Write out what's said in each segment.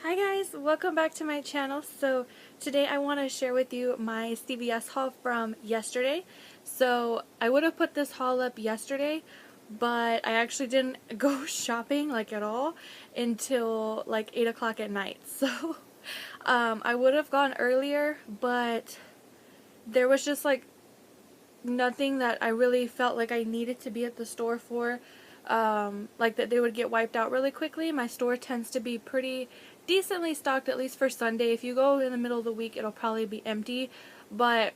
Hi guys, welcome back to my channel. So today I want to share with you my CVS haul from yesterday. So I would have put this haul up yesterday, but I actually didn't go shopping like at all until like 8 o'clock at night. So I would have gone earlier, but there was just like nothing that I really felt like I needed to be at the store for. Like that they would get wiped out really quickly. My store tends to be pretty decently stocked, at least for Sunday. If you go in the middle of the week, it'll probably be empty, but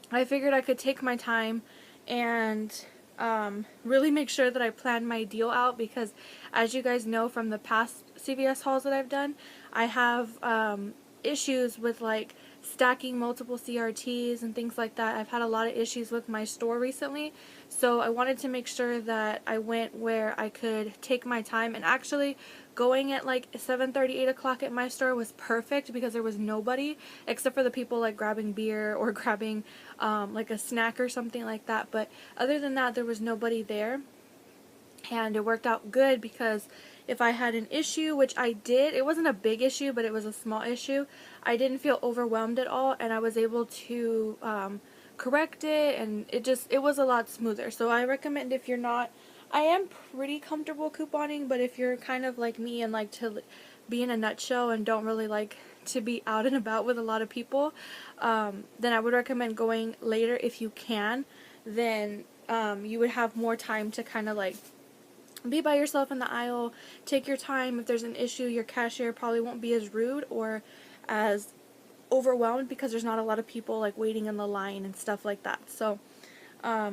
I figured I could take my time and really make sure that I planned my deal out, because as you guys know from the past CVS hauls that I've done, I have issues with like stacking multiple CRTs and things like that. I've had a lot of issues with my store recently, so I wanted to make sure that I went where I could take my time. And actually going at like 7:30, 8 o'clock at my store was perfect because there was nobody except for the people like grabbing beer or grabbing like a snack or something like that. But other than that, there was nobody there. And it worked out good because if I had an issue, which I did, it wasn't a big issue, but it was a small issue, I didn't feel overwhelmed at all, and I was able to correct it, and it was a lot smoother. So I recommend, if you're not, I am pretty comfortable couponing, but if you're kind of like me and like to be in a nutshell and don't really like to be out and about with a lot of people, then I would recommend going later if you can. Then you would have more time to kind of like be by yourself in the aisle, take your time. If there's an issue, your cashier probably won't be as rude or as overwhelmed because there's not a lot of people like waiting in the line and stuff like that. So I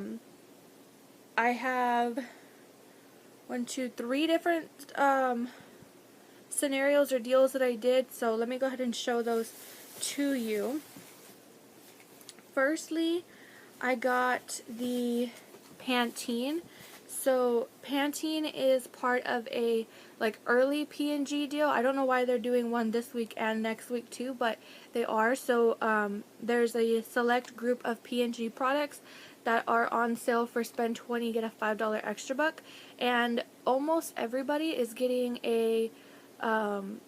have 3 different scenarios or deals that I did, so let me go ahead and show those to you. Firstly, I got the Pantene. So Pantene is part of a like early P&G deal. I don't know why they're doing one this week and next week too, but they are. So there's a select group of P&G products that are on sale for spend 20 get a $5 extra buck, and almost everybody is getting a $5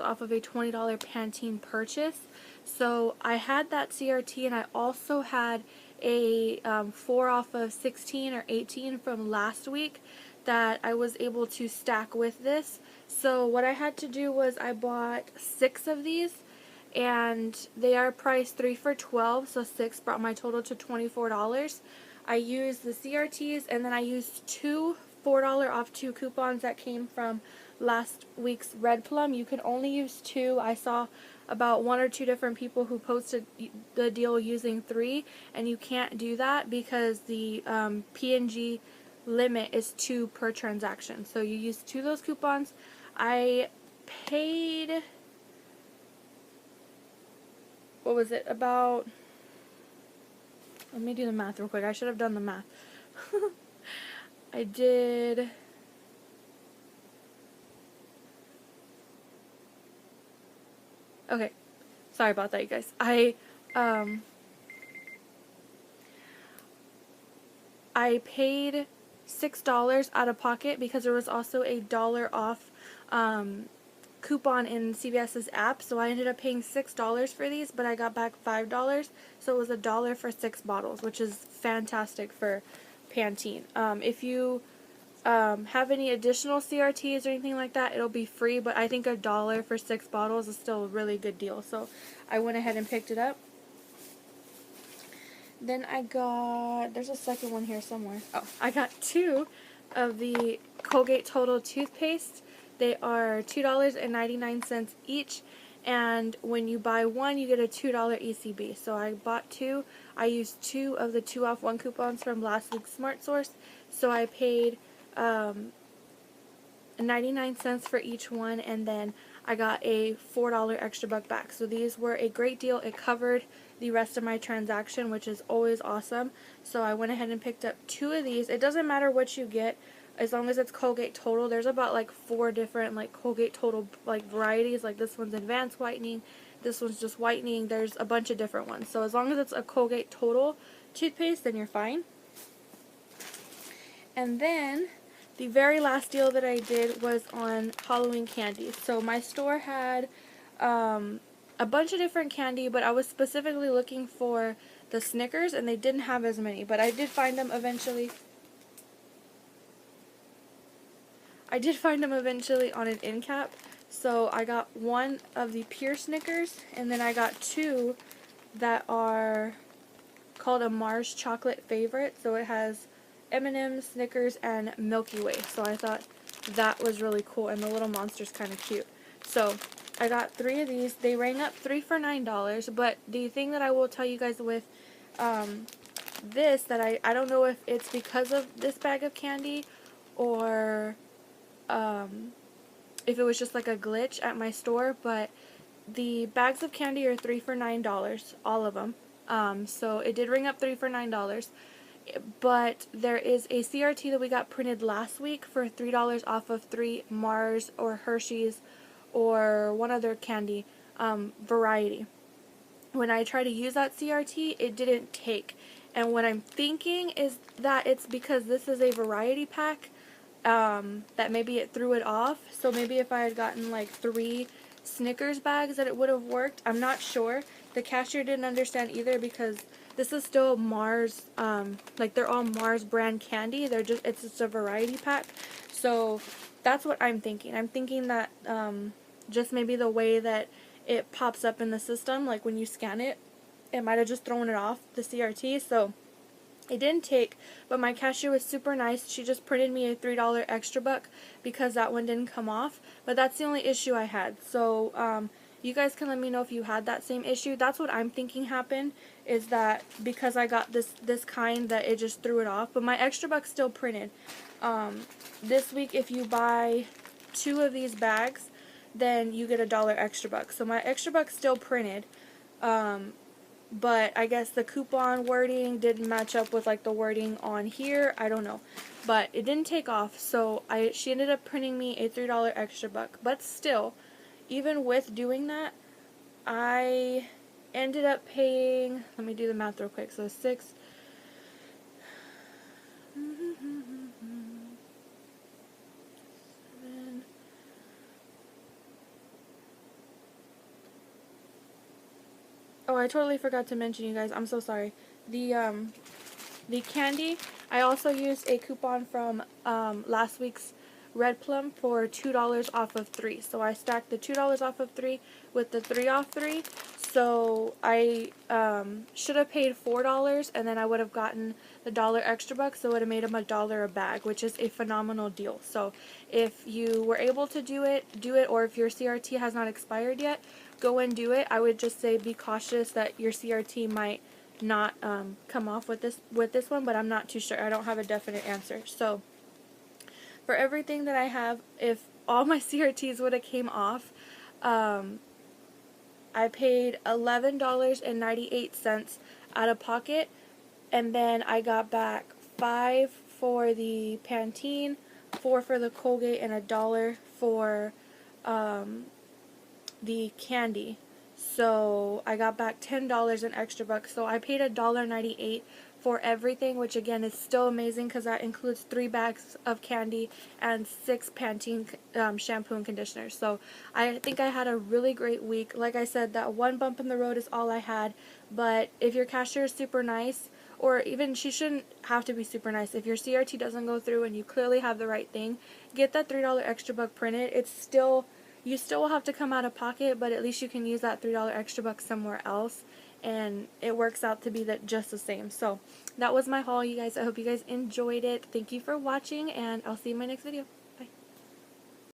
off of a $20 Pantene purchase. So I had that CRT, and I also had a 4 off of 16 or 18 from last week that I was able to stack with this. So what I had to do was I bought 6 of these, and they are priced 3 for $12, so 6 brought my total to $24. I used the CRTs, and then I used 2 $4 off 2 coupons that came from last week's Red Plum. You can only use 2. I saw about 1 or 2 different people who posted the deal using 3, and you can't do that because the P&G limit is 2 per transaction. So you use 2 of those coupons. I paid, what was it, about, let me do the math real quick. I should have done the math. I did, okay, sorry about that, you guys. I paid $6 out of pocket because there was also a $1 off coupon in CVS's app, so I ended up paying $6 for these, but I got back $5, so it was $1 for 6 bottles, which is fantastic for Pantene. If you have any additional CRTs or anything like that, it'll be free, but I think $1 for 6 bottles is still a really good deal, so I went ahead and picked it up. Then I got, there's a second one here somewhere. Oh, I got 2 of the Colgate Total toothpaste. They are $2.99 each, and when you buy 1, you get a $2 ECB. So I bought 2. I used 2 of the 2 off 1 coupons from last week's Smart Source, so I paid 99 cents for each one, and then I got a $4 extra buck back. So these were a great deal. It covered the rest of my transaction, which is always awesome. So I went ahead and picked up 2 of these. It doesn't matter what you get as long as it's Colgate Total. There's about like 4 different like Colgate Total like varieties. Like this one's advanced whitening, this one's just whitening. There's a bunch of different ones. So as long as it's a Colgate Total toothpaste, then you're fine. And then the very last deal that I did was on Halloween candy. So my store had a bunch of different candy, but I was specifically looking for the Snickers, and they didn't have as many, but I did find them eventually. I did find them eventually on an end cap. So I got one of the pure Snickers, and then I got two that are called a Mars chocolate favorite. So it has M&M's, Snickers, and Milky Way. So I thought that was really cool, and the little monster's kind of cute. So I got three of these. They rang up 3 for $9, but the thing that I will tell you guys with this, that I don't know if it's because of this bag of candy or if it was just like a glitch at my store, but the bags of candy are 3 for $9, all of them. So it did ring up 3 for $9, but there is a CRT that we got printed last week for $3 off of 3 Mars or Hershey's or one other candy variety. When I tried to use that CRT, it didn't take. And what I'm thinking is that it's because this is a variety pack, that maybe it threw it off. So maybe if I had gotten like 3 Snickers bags that it would have worked. I'm not sure. The cashier didn't understand either because this is still Mars, like they're all Mars brand candy. It's just a variety pack. So that's what I'm thinking. I'm thinking that just maybe the way that it pops up in the system, like when you scan it, it might have just thrown it off the CRT. So it didn't take, but my cashier was super nice. She just printed me a $3 extra buck because that one didn't come off. But that's the only issue I had. So you guys can let me know if you had that same issue. That's what I'm thinking happened, is that because I got this kind that it just threw it off. But my extra buck's still printed. This week, if you buy 2 of these bags, then you get $1 extra buck. So my extra buck's still printed. But I guess the coupon wording didn't match up with like the wording on here. I don't know. But it didn't take off, so she ended up printing me a $3 extra buck. But still, even with doing that, I ended up paying, let me do the math real quick. So 6 Oh, I totally forgot to mention, you guys. I'm so sorry. The candy, I also used a coupon from last week's Red Plum for $2 off of 3. So I stacked the $2 off of 3 with the 3 off 3. So I should have paid $4, and then I would have gotten the $1 extra buck, so it would have made them $1 a bag, which is a phenomenal deal. So if you were able to do it, or if your CRT has not expired yet, go and do it. I would just say be cautious that your CRT might not come off with this one, but I'm not too sure. I don't have a definite answer. So for everything that I have, if all my CRTs would have came off, I paid $11.98 out of pocket, and then I got back $5 for the Pantene, $4 for the Colgate, and $1 for the candy. So I got back $10 in extra bucks. So I paid $1.98 for everything, which again is still amazing because that includes 3 bags of candy and 6 Pantene shampoo and conditioners. So I think I had a really great week. Like I said, that one bump in the road is all I had, but if your cashier is super nice, or even she shouldn't have to be super nice, if your CRT doesn't go through and you clearly have the right thing, get that $3 extra buck printed. It's still, you still will have to come out of pocket, but at least you can use that $3 extra buck somewhere else, and it works out to be just the same. So that was my haul, you guys. I hope you guys enjoyed it. Thank you for watching, and I'll see you in my next video.